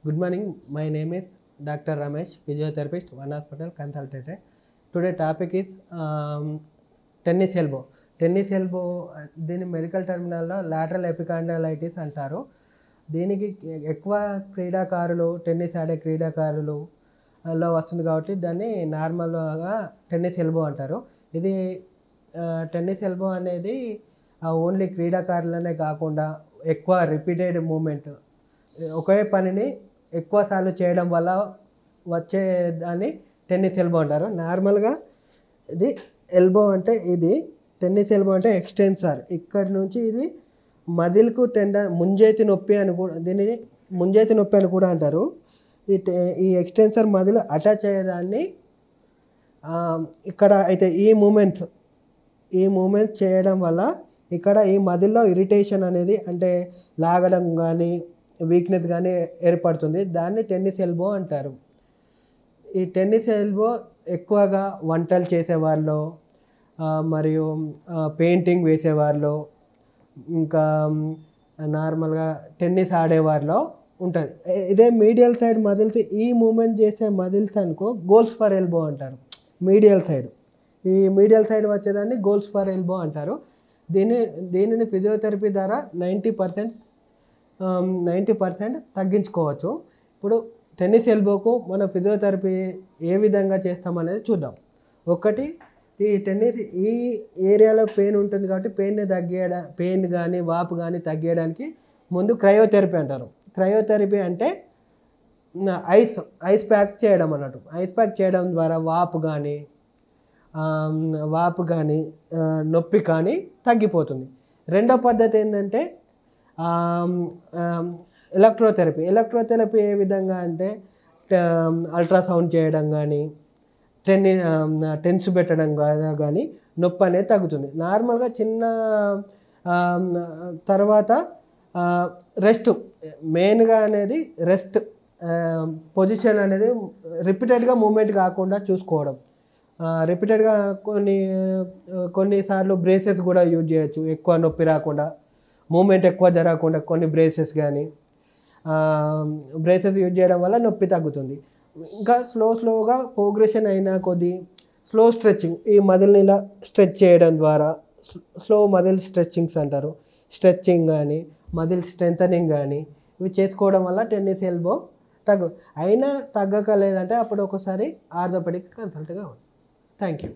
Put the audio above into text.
Good morning. My name is Dr. Ramesh, physiotherapist, One Hospital consultant. Today topic is tennis elbow. Tennis elbow దీని medical టర్మినల్లో lateral epicondylitis అంటారు. దీనికి ఎక్కువ క్రీడాకారులు tennis ఆడే క్రీడాకారులు లో వస్తుంది కాబట్టి దాన్ని నార్మల్గా టెన్నిస్ ఎల్బో అంటారు. ఇది టెన్నిస్ ఎల్బో అనేది ఓన్లీ క్రీడాకారులనే కాకుండా ఎక్కువ రిపీటెడ్ మూమెంట్ ఒకే పనిని ఎక్కువసార్లు చేయడం వల్ల వచ్చే దాన్ని టెన్నిస్ ఎల్బో అంటారు. నార్మల్గా ఇది ఎల్బో అంటే ఇది టెన్నిస్ ఎల్బో అంటే ఎక్స్టెన్సర్. ఇక్కడి నుంచి ఇది మజిల్కు ముంజేతి నొప్పి అని కూడా దీన్ని ముంజేతి నొప్పి అని కూడా అంటారు. ఈ ఎక్స్టెన్సర్ మజిల్ అటాచ్ అయ్యేదాన్ని ఇక్కడ అయితే ఈ మూమెంట్ చేయడం వల్ల ఇక్కడ ఈ మజిల్లో ఇరిటేషన్ అనేది అంటే లాగడం కానీ వీక్నెస్ కానీ ఏర్పడుతుంది. దాన్ని టెన్నిస్ ఎల్బో అంటారు. ఈ టెన్నిస్ ఎల్బో ఎక్కువగా వంటలు చేసేవాళ్ళు మరియు పెయింటింగ్ వేసేవాళ్ళు ఇంకా నార్మల్గా టెన్నిస్ ఆడేవారిలో ఉంటుంది. ఇదే మీడియల్ సైడ్ మజిల్స్ ఈ మూమెంట్ చేసే మజిల్స్ అనుకో గోల్స్ ఫర్ ఎల్బో అంటారు. మీడియల్ సైడ్ ఈ మీడియల్ సైడ్ వచ్చేదాన్ని గోల్స్ ఫర్ ఎల్బో అంటారు. దీనిని ఫిజియోథెరపీ ద్వారా 90% తగ్గించుకోవచ్చు. ఇప్పుడు టెన్నిస్ ఎల్బోకు మన ఫిజియోథెరపీ ఏ విధంగా చేస్తామనేది చూద్దాం. ఒకటి, ఈ టెన్నిస్ ఈ ఏరియాలో పెయిన్ ఉంటుంది కాబట్టి పెయిన్ కానీ వాపు కానీ తగ్గేయడానికి ముందు క్రయోథెరపీ అంటారు. క్రయోథెరపీ అంటే ఐస్ ప్యాక్ చేయడం అన్నట్టు. ఐస్ ప్యాక్ చేయడం ద్వారా వాపు కానీ నొప్పి కానీ తగ్గిపోతుంది. రెండో పద్ధతి ఏంటంటే ఎలక్ట్రోథెరపీ ఏ విధంగా అంటే అల్ట్రాసౌండ్ చేయడం కానీ టెన్స్ పెట్టడం కానీ నొప్పి అనేది తగ్గుతుంది. నార్మల్గా చిన్న తర్వాత రెస్ట్ మెయిన్గా అనేది రెస్ట్ పొజిషన్ అనేది రిపీటెడ్గా మూమెంట్ కాకుండా చూసుకోవడం. రిపీటెడ్గా కొన్నిసార్లు బ్రేసెస్ కూడా యూజ్ చేయొచ్చు. ఎక్కువ నొప్పి రాకుండా మూమెంట్ ఎక్కువ జరగకుండా కొన్ని బ్రేసెస్ యూజ్ చేయడం వల్ల నొప్పి తగ్గుతుంది. ఇంకా స్లోగా ప్రోగ్రెషన్ అయినా కొద్ది స్లో స్ట్రెచ్చింగ్ ఈ మజిల్ని ఇలా స్ట్రెచ్ చేయడం ద్వారా స్లో మజిల్ స్ట్రెచ్చింగ్స్ అంటారు. స్ట్రెచ్చింగ్ కానీ మజిల్ స్ట్రెంథనింగ్ కానీ ఇవి చేసుకోవడం వల్ల టెన్నిస్ ఎల్బో అయినా తగ్గక లేదంటే అప్పుడు ఒకసారి ఆర్థోపెడిక్ కన్సల్ట్గా ఉంది. Thank you.